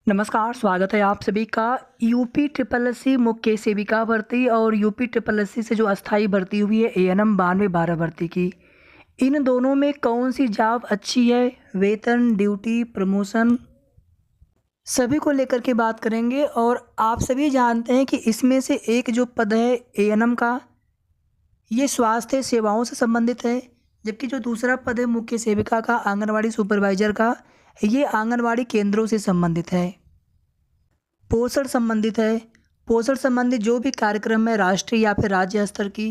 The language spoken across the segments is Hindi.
नमस्कार, स्वागत है आप सभी का यूपी ट्रिपल एससी मुख्य सेविका भर्ती और यूपी ट्रिपल एससी से जो अस्थाई भर्ती हुई है एएनएम 92-12 भर्ती की। इन दोनों में कौन सी जॉब अच्छी है, वेतन, ड्यूटी, प्रमोशन सभी को लेकर के बात करेंगे। और आप सभी जानते हैं कि इसमें से एक जो पद है एएनएम का, ये स्वास्थ्य सेवाओं से संबंधित है, जबकि जो दूसरा पद है मुख्य सेविका का, आंगनवाड़ी सुपरवाइजर का, ये आंगनवाड़ी केंद्रों से संबंधित है, पोषण संबंधित है। पोषण संबंधित जो भी कार्यक्रम है राष्ट्रीय या फिर राज्य स्तर की,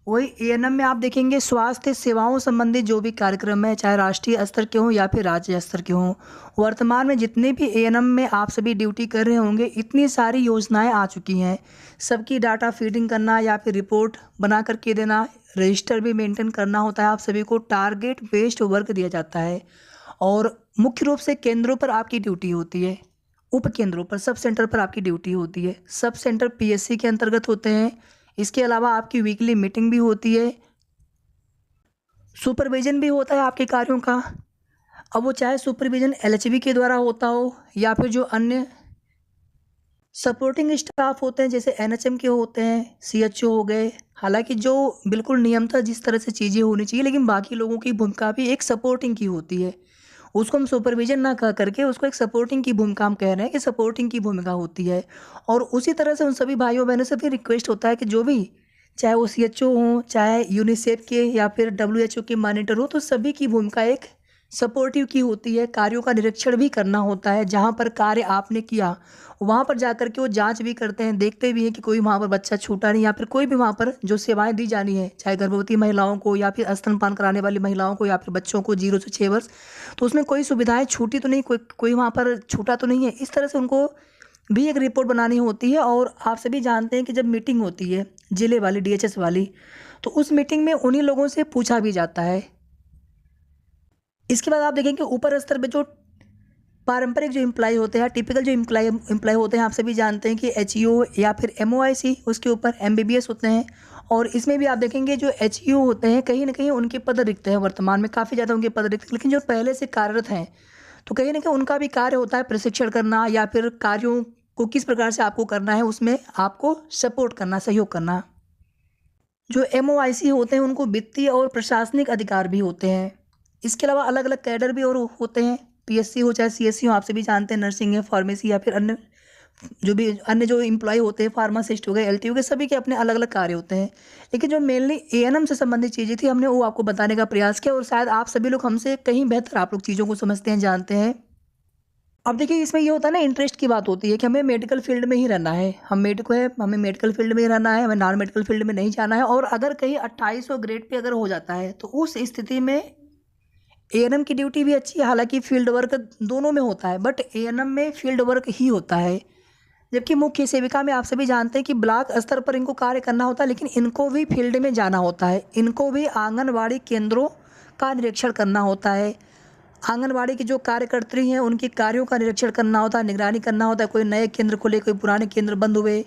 वही एएनएम में आप देखेंगे स्वास्थ्य सेवाओं संबंधित जो भी कार्यक्रम है, चाहे राष्ट्रीय स्तर के हों या फिर राज्य स्तर के हों। वर्तमान में जितने भी एएनएम में आप सभी ड्यूटी कर रहे होंगे, इतनी सारी योजनाएं आ चुकी हैं। सबकी डाटा फीडिंग करना या फिर रिपोर्ट बना करके देना, रजिस्टर भी मेंटेन करना होता है। आप सभी को टारगेट बेस्ड वर्क दिया जाता है और मुख्य रूप से केंद्रों पर आपकी ड्यूटी होती है, उप केंद्रों पर, सब सेंटर पर आपकी ड्यूटी होती है। सब सेंटर पीएससी के अंतर्गत होते हैं। इसके अलावा आपकी वीकली मीटिंग भी होती है, सुपरविजन भी होता है आपके कार्यों का। अब वो चाहे सुपरविजन एलएचबी के द्वारा होता हो या फिर जो अन्य सपोर्टिंग स्टाफ होते हैं जैसे एनएचएम के होते हैं, सीएचओ हो गए। हालांकि जो बिल्कुल नियमतः जिस तरह से चीज़ें होनी चाहिए, लेकिन बाकी लोगों की भूमिका भी एक सपोर्टिंग की होती है। उसको हम सुपरविजन ना कह करके उसको एक सपोर्टिंग की भूमिका हम कह रहे हैं कि सपोर्टिंग की भूमिका होती है। और उसी तरह से उन सभी भाइयों बहनों से भी रिक्वेस्ट होता है कि जो भी, चाहे वो सीएचओ हों, चाहे यूनिसेफ के या फिर डब्ल्यूएचओ के मॉनिटर हो, तो सभी की भूमिका एक सपोर्टिव की होती है। कार्यों का निरीक्षण भी करना होता है। जहाँ पर कार्य आपने किया वहाँ पर जाकर के वो जांच भी करते हैं, देखते भी हैं कि कोई वहाँ पर बच्चा छूटा नहीं, या फिर कोई भी वहाँ पर जो सेवाएं दी जानी है, चाहे गर्भवती महिलाओं को या फिर स्तनपान कराने वाली महिलाओं को या फिर बच्चों को 0 से 6 वर्ष, तो उसमें कोई सुविधाएं छूटी तो नहीं, कोई वहाँ पर छूटा तो नहीं है। इस तरह से उनको भी एक रिपोर्ट बनानी होती है। और आप सभी जानते हैं कि जब मीटिंग होती है जिले वाली, डीएचएस वाली, तो उस मीटिंग में उन्हीं लोगों से पूछा भी जाता है। इसके बाद आप देखेंगे ऊपर स्तर पे जो पारंपरिक जो एम्प्लॉय होते हैं, टिपिकल जो एम्प्लॉय होते हैं, आप सभी जानते हैं कि एचईओ या फिर एमओआईसी, उसके ऊपर एमबीबीएस होते हैं। और इसमें भी आप देखेंगे जो एचईओ होते हैं, कहीं ना कहीं उनके पद रिक्त हैं। वर्तमान में काफ़ी ज़्यादा उनके पद रिक्त हैं, लेकिन जो पहले से कार्यरत हैं, तो कहीं ना कहीं उनका भी कार्य होता है प्रशिक्षण करना या फिर कार्यों को किस प्रकार से आपको करना है, उसमें आपको सपोर्ट करना, सहयोग करना। जो एमओआईसी होते हैं उनको वित्तीय और प्रशासनिक अधिकार भी होते हैं। इसके अलावा अलग अलग कैडर भी और होते हैं, पीएससी हो चाहे सीएससी हो, आप सभी जानते हैं, नर्सिंग है, फार्मेसी या फिर अन्य जो भी अन्य जो एम्प्लॉय होते हैं, फार्मासिस्ट हो गए, एलटी हो गए, सभी के अपने अलग अलग कार्य होते हैं। लेकिन जो मेनली एएनएम से संबंधित चीज़ें थी, हमने वो आपको बताने का प्रयास किया। और शायद आप सभी लोग हमसे कहीं बेहतर आप लोग चीज़ों को समझते हैं, जानते हैं। अब देखिए, इसमें ये होता है ना, इंटरेस्ट की बात होती है कि हमें मेडिकल फील्ड में ही रहना है, हम मेडिको है, हमें मेडिकल फील्ड में ही रहना है, हमें नॉन मेडिकल फील्ड में नहीं जाना है। और अगर कहीं 2800 ग्रेड पे अगर हो जाता है, तो उस स्थिति में एएनएम की ड्यूटी भी अच्छी है। हालांकि फील्ड वर्क दोनों में होता है, बट एएनएम में फील्ड वर्क ही होता है। जबकि मुख्य सेविका में आप सभी जानते हैं कि ब्लॉक स्तर पर इनको कार्य करना होता है, लेकिन इनको भी फील्ड में जाना होता है। इनको भी आंगनवाड़ी केंद्रों का निरीक्षण करना होता है। आंगनवाड़ी की जो कार्यकर्त्री हैं उनके कार्यों का निरीक्षण करना होता है, निगरानी करना होता है। कोई नए केंद्र खुले, कोई पुराने केंद्र बंद हुए,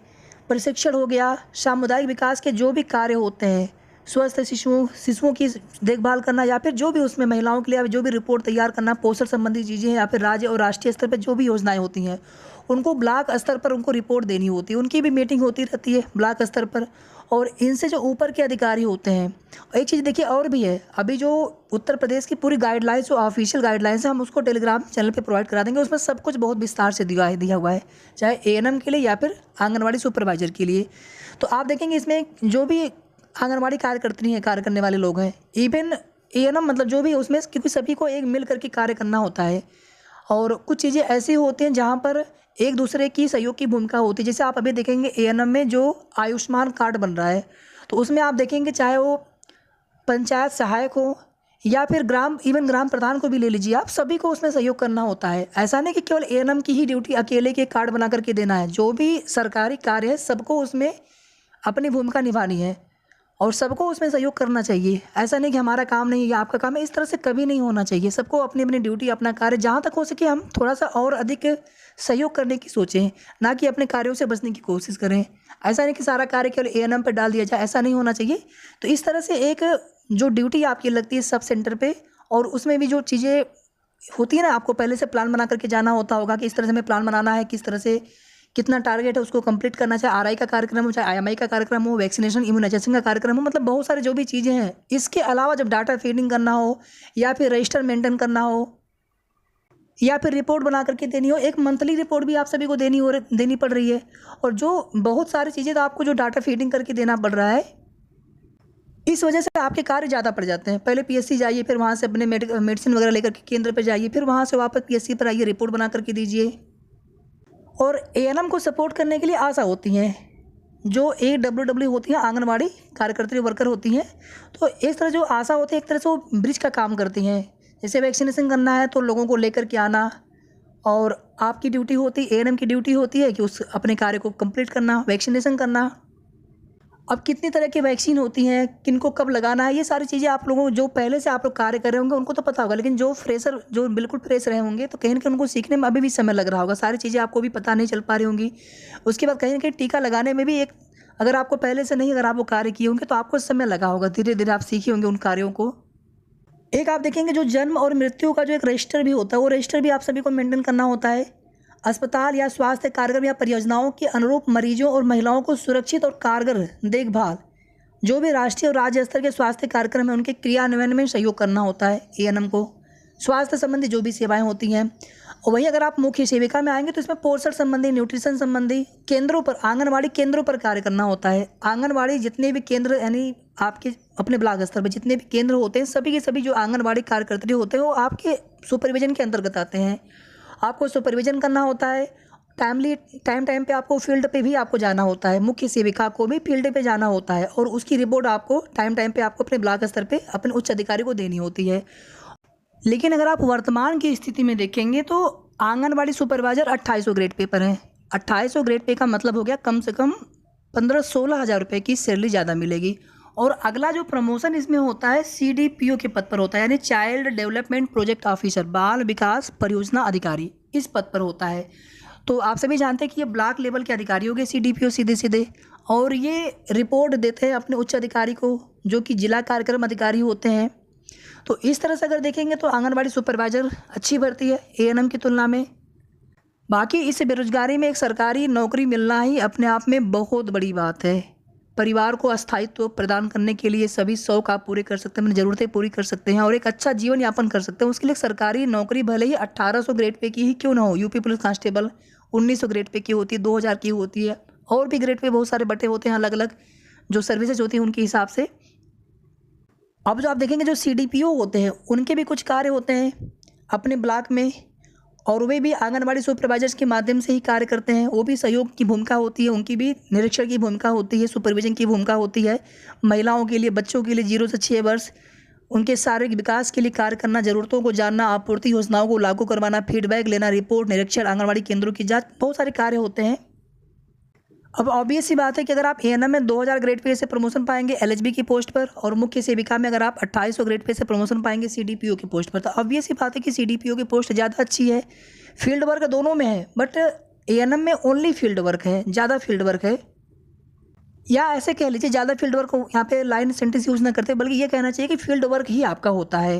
प्रशिक्षण हो गया, सामुदायिक विकास के जो भी कार्य होते हैं, स्वस्थ शिशुओं की देखभाल करना, या फिर जो भी उसमें महिलाओं के लिए जो भी रिपोर्ट तैयार करना, पोषण संबंधी चीज़ें, या फिर राज्य और राष्ट्रीय स्तर पर जो भी योजनाएं होती हैं, उनको ब्लॉक स्तर पर उनको रिपोर्ट देनी होती है। उनकी भी मीटिंग होती रहती है ब्लॉक स्तर पर। और इनसे जो ऊपर के अधिकारी होते हैं, एक चीज़ देखिए और भी है, अभी जो उत्तर प्रदेश की पूरी गाइडलाइंस, जो ऑफिशियल गाइडलाइंस है, हम उसको टेलीग्राम चैनल पे प्रोवाइड करा देंगे। उसमें सब कुछ बहुत विस्तार से दिया हुआ है, चाहे एएनएम के लिए या फिर आंगनवाड़ी सुपरवाइजर के लिए। तो आप देखेंगे इसमें जो भी आंगनवाड़ी कार्यकर्त्री हैं, कार्य करने वाले लोग हैं, इवन एएनएम, मतलब जो भी उसमें, क्योंकि सभी को एक मिल करके कार्य करना होता है। और कुछ चीज़ें ऐसी होती हैं जहाँ पर एक दूसरे की सहयोग की भूमिका होती है। जैसे आप अभी देखेंगे एएनएम में जो आयुष्मान कार्ड बन रहा है, तो उसमें आप देखेंगे चाहे वो पंचायत सहायक हो या फिर ग्राम प्रधान को भी ले लीजिए, आप सभी को उसमें सहयोग करना होता है। ऐसा नहीं कि केवल एएनएम की ही ड्यूटी अकेले के कार्ड बना करके देना है। जो भी सरकारी कार्य है, सबको उसमें अपनी भूमिका निभानी है और सबको उसमें सहयोग करना चाहिए। ऐसा नहीं कि हमारा काम नहीं है, आपका काम है, इस तरह से कभी नहीं होना चाहिए। सबको अपनी अपनी ड्यूटी, अपना कार्य, जहाँ तक हो सके हम थोड़ा सा और अधिक सहयोग करने की सोचें, ना कि अपने कार्यों से बचने की कोशिश करें। ऐसा नहीं कि सारा कार्य केवल एएनएम पर डाल दिया जाए, ऐसा नहीं होना चाहिए। तो इस तरह से एक जो ड्यूटी आपकी लगती है सब सेंटर पे, और उसमें भी जो चीज़ें होती है ना, आपको पहले से प्लान बना करके जाना होता होगा कि इस तरह से हमें प्लान बनाना है, किस तरह से कितना टारगेट है उसको कंप्लीट करना, चाहे आरआई का कार्यक्रम हो, चाहे आईएमआई का कार्यक्रम हो, वैक्सीनेशन इम्यूनाइजेशन का कार्यक्रम हो, मतलब बहुत सारे जो भी चीज़ें हैं। इसके अलावा जब डाटा फीडिंग करना हो या फिर रजिस्टर मेंटेन करना हो या फिर रिपोर्ट बना करके देनी हो, एक मंथली रिपोर्ट भी आप सभी को देनी पड़ रही है। और जो बहुत सारी चीज़ें तो आपको जो डाटा फीडिंग करके देना पड़ रहा है, इस वजह से आपके कार्य ज़्यादा पड़ जाते हैं। पहले पीएससी जाइए, फिर वहाँ से अपने मेडिसिन वगैरह लेकर के केंद्र पर जाइए, फिर वहाँ से वापस पीएससी पर आइए, रिपोर्ट बना करके दीजिए। और एएनएम को सपोर्ट करने के लिए आशा होती हैं, जो AWW होती हैं, आंगनवाड़ी कार्यकर्त्री वर्कर होती हैं। तो इस तरह जो आशा होती है, एक तरह से वो ब्रिज का काम करती हैं। जैसे वैक्सीनेशन करना है तो लोगों को लेकर के आना, और आपकी ड्यूटी होती है, एएनएम की ड्यूटी होती है कि उस अपने कार्य को कंप्लीट करना, वैक्सीनेशन करना। अब कितनी तरह की वैक्सीन होती हैं, किनको कब लगाना है, ये सारी चीज़ें आप लोगों को, जो पहले से आप लोग कार्य कर रहे होंगे उनको तो पता होगा, लेकिन जो फ्रेशर, जो बिल्कुल फ्रेश रहे होंगे, तो कहीं ना कहीं उनको सीखने में अभी भी समय लग रहा होगा। सारी चीज़ें आपको भी पता नहीं चल पा रही होंगी। उसके बाद कहीं ना कहीं टीका लगाने में भी एक, अगर आपको पहले से नहीं, अगर आप वो कार्य किए होंगे तो आपको समय लगा होगा, धीरे धीरे आप सीखे होंगे उन कार्यों को। एक आप देखेंगे जो जन्म और मृत्यु का जो एक रजिस्टर भी होता है, वो रजिस्टर भी आप सभी को मेंटेन करना होता है। अस्पताल या स्वास्थ्य कार्यक्रम या परियोजनाओं के अनुरूप मरीजों और महिलाओं को सुरक्षित और कारगर देखभाल, जो भी राष्ट्रीय और राज्य स्तर के स्वास्थ्य कार्यक्रम हैं उनके क्रियान्वयन में सहयोग करना होता है एएनएम को। स्वास्थ्य संबंधी जो भी सेवाएं होती हैं। और वहीं अगर आप मुख्य सेविका में आएंगे तो इसमें पोषण संबंधी, न्यूट्रिशन संबंधी केंद्रों पर, आंगनवाड़ी केंद्रों पर कार्य करना होता है। आंगनवाड़ी जितने भी केंद्र, यानी आपके अपने ब्लॉक स्तर पर जितने भी केंद्र होते हैं, सभी के सभी जो आंगनवाड़ी कार्यकर्त्री होते हैं वो आपके सुपरविजन के अंतर्गत आते हैं। आपको सुपरविजन करना होता है। टाइम पे आपको फील्ड पे भी आपको जाना होता है, मुख्य सेविका को भी फील्ड पे जाना होता है, और उसकी रिपोर्ट आपको टाइम पे आपको अपने ब्लॉक स्तर पे अपने उच्च अधिकारी को देनी होती है। लेकिन अगर आप वर्तमान की स्थिति में देखेंगे तो आंगनवाड़ी सुपरवाइजर 2800 ग्रेड पे पर हैं। 2800 ग्रेड पे का मतलब हो गया कम से कम 15-16 हज़ार रुपये की सैलरी ज़्यादा मिलेगी। और अगला जो प्रमोशन इसमें होता है CDPO के पद पर होता है, यानी चाइल्ड डेवलपमेंट प्रोजेक्ट ऑफिसर, बाल विकास परियोजना अधिकारी, इस पद पर होता है। तो आप सभी जानते हैं कि ये ब्लॉक लेवल के अधिकारी हो गए CDPO सीधे, और ये रिपोर्ट देते हैं अपने उच्च अधिकारी को, जो कि जिला कार्यक्रम अधिकारी होते हैं। तो इस तरह से अगर देखेंगे तो आंगनवाड़ी सुपरवाइजर अच्छी भर्ती है एएनएम की तुलना में। बाकी इस बेरोजगारी में एक सरकारी नौकरी मिलना ही अपने आप में बहुत बड़ी बात है। परिवार को अस्थायित्व प्रदान करने के लिए सभी शौक आप पूरे कर सकते हैं, अपनी ज़रूरतें पूरी कर सकते हैं और एक अच्छा जीवन यापन कर सकते हैं। उसके लिए सरकारी नौकरी भले ही 1800 ग्रेड पे की ही क्यों ना हो, UP police constable 1900 grade pay की होती है, 2000 की होती है, और भी ग्रेड पे बहुत सारे बटे होते हैं, अलग अलग जो सर्विसेज होती हैं उनके हिसाब से। अब जो आप देखेंगे जो CDPO होते हैं उनके भी कुछ कार्य होते हैं अपने ब्लॉक में, और वे भी आंगनवाड़ी सुपरवाइजर्स के माध्यम से ही कार्य करते हैं। वो भी सहयोग की भूमिका होती है, उनकी भी निरीक्षण की भूमिका होती है, सुपरविजन की भूमिका होती है। महिलाओं के लिए, बच्चों के लिए 0 से 6 वर्ष, उनके शारीरिक विकास के लिए कार्य करना, ज़रूरतों को जानना, आपूर्ति योजनाओं को लागू करवाना, फीडबैक लेना, रिपोर्ट, निरीक्षण, आंगनवाड़ी केंद्रों की जाँच, बहुत सारे कार्य होते हैं। अब ऑब्वियस सी बात है कि अगर आप एएनएम में 2000 ग्रेड पे से प्रमोशन पाएंगे LHB की पोस्ट पर, और मुख्य सेविका में अगर आप 2800 ग्रेड पे से प्रमोशन पाएंगे CDPO की पोस्ट पर, तो ऑब्वियस सी बात है कि CDPO की पोस्ट ज़्यादा अच्छी है। फील्ड वर्क दोनों में है, बट एएनएम में ओनली फील्ड वर्क है, ज़्यादा फील्ड वर्क है, या ऐसे कह लीजिए ज़्यादा फील्ड वर्क। यहाँ पे लाइन सेंटेंस यूज़ ना करते, बल्कि ये कहना चाहिए कि फील्ड वर्क ही आपका होता है।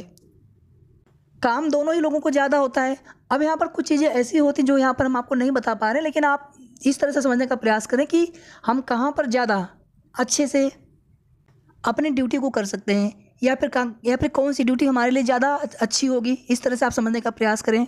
काम दोनों ही लोगों को ज़्यादा होता है। अब यहाँ पर कुछ चीज़ें ऐसी होती जो यहाँ पर हम आपको नहीं बता पा रहे, लेकिन आप इस तरह से समझने का प्रयास करें कि हम कहाँ पर ज़्यादा अच्छे से अपनी ड्यूटी को कर सकते हैं, या फिर कौन सी ड्यूटी हमारे लिए ज़्यादा अच्छी होगी। इस तरह से आप समझने का प्रयास करें।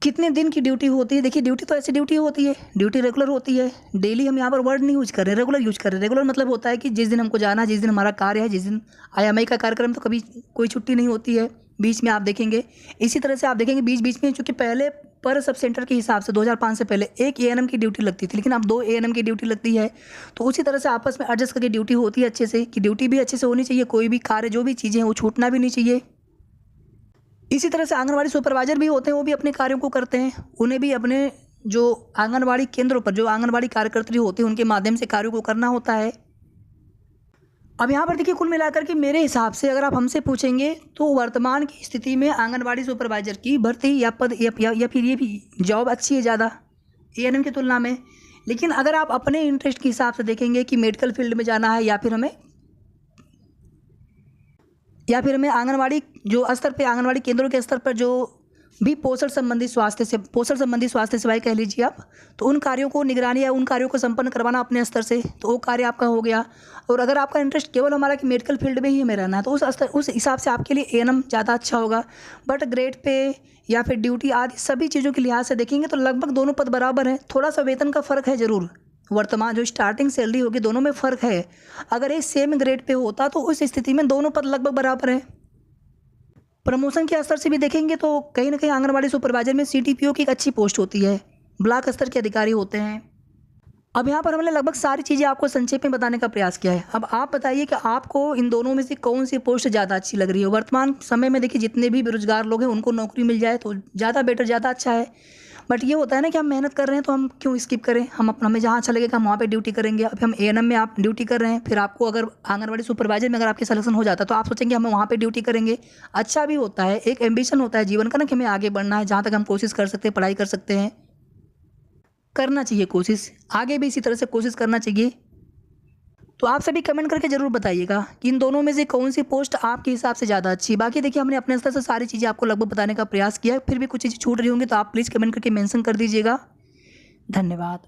कितने दिन की ड्यूटी होती है? देखिए, ड्यूटी तो ऐसी ड्यूटी होती है, ड्यूटी रेगुलर होती है। डेली हम यहाँ पर वर्ड नहीं यूज़ कर रहे, रेगुलर यूज़ कर रहे हैं। रेगुलर मतलब होता है कि जिस दिन हमको जाना है, जिस दिन हमारा कार्य है, जिस दिन IMI का कार्यक्रम, तो कभी कोई छुट्टी नहीं होती है बीच में, आप देखेंगे। इसी तरह से आप देखेंगे बीच में, चूँकि पहले पर सब सेंटर के हिसाब से 2005 से पहले एक एएनएम की ड्यूटी लगती थी, लेकिन अब 2 एएनएम की ड्यूटी लगती है। तो उसी तरह से आपस में एडजस्ट करके ड्यूटी होती है अच्छे से, कि ड्यूटी भी अच्छे से होनी चाहिए, कोई भी कार्य जो भी चीज़ें हैं वो छूटना भी नहीं चाहिए। इसी तरह से आंगनवाड़ी सुपरवाइजर भी होते हैं, वो भी अपने कार्यों को करते हैं। उन्हें भी अपने जो आंगनवाड़ी केंद्रों पर जो आंगनवाड़ी कार्यकर्त्री होती है उनके माध्यम से कार्यों को करना होता है। अब यहाँ पर देखिए, कुल मिलाकर के मेरे हिसाब से अगर आप हमसे पूछेंगे तो वर्तमान की स्थिति में आंगनवाड़ी सुपरवाइजर की भर्ती या पद या फिर ये भी जॉब अच्छी है ज़्यादा एएनएम की तुलना में। लेकिन अगर आप अपने इंटरेस्ट के हिसाब से देखेंगे कि मेडिकल फील्ड में जाना है, या या फिर हमें आंगनवाड़ी जो स्तर पे, आंगनवाड़ी केंद्रों के स्तर पर जो भी पोषण संबंधी स्वास्थ्य सेवाएं कह लीजिए आप, तो उन कार्यों को निगरानी या उन कार्यों को संपन्न करवाना अपने स्तर से, तो वो कार्य आपका हो गया। और अगर आपका इंटरेस्ट केवल हमारा कि मेडिकल फील्ड में ही हमें रहना है, तो उस हिसाब से आपके लिए एएनएम ज़्यादा अच्छा होगा। बट ग्रेड पे या फिर ड्यूटी आदि सभी चीज़ों के लिहाज से देखेंगे तो लगभग दोनों पद बराबर हैं। थोड़ा सा वेतन का फ़र्क है ज़रूर, वर्तमान जो स्टार्टिंग सैलरी होगी दोनों में फ़र्क है। अगर एक सेम ग्रेड पे होता तो उस स्थिति में दोनों पद लगभग बराबर हैं। प्रमोशन के स्तर से भी देखेंगे तो कहीं ना कहीं आंगनवाड़ी सुपरवाइजर में सीटीपीओ की एक अच्छी पोस्ट होती है, ब्लॉक स्तर के अधिकारी होते हैं। अब यहाँ पर हमने लगभग सारी चीज़ें आपको संक्षेप में बताने का प्रयास किया है। अब आप बताइए कि आपको इन दोनों में से कौन सी पोस्ट ज़्यादा अच्छी लग रही है। वर्तमान समय में देखिए जितने भी बेरोजगार लोग हैं उनको नौकरी मिल जाए तो ज़्यादा बेटर, ज़्यादा अच्छा है। बट ये होता है ना कि हम मेहनत कर रहे हैं तो हम क्यों स्किप करें, हमें जहाँ अच्छा लगेगा हम वहाँ पे ड्यूटी करेंगे। अब हम एएनएम में आप ड्यूटी कर रहे हैं, फिर आपको अगर आंगनवाड़ी सुपरवाइजर में अगर आपके सिलेक्शन हो जाता है तो आप सोचेंगे हम वहाँ पे ड्यूटी करेंगे। अच्छा भी होता है, एक एम्बिशन होता है जीवन का ना कि हमें आगे बढ़ना है, जहाँ तक हम कोशिश कर सकते हैं, पढ़ाई कर सकते हैं, करना चाहिए कोशिश, आगे भी इसी तरह से कोशिश करना चाहिए। तो आप सभी कमेंट करके ज़रूर बताइएगा कि इन दोनों में से कौन सी पोस्ट आपके हिसाब से ज़्यादा अच्छी। बाकी देखिए हमने अपने स्तर से सारी चीज़ें आपको लगभग बताने का प्रयास किया है, फिर भी कुछ चीज़ें छूट रही होंगी तो आप प्लीज़ कमेंट करके मेंशन कर दीजिएगा। धन्यवाद।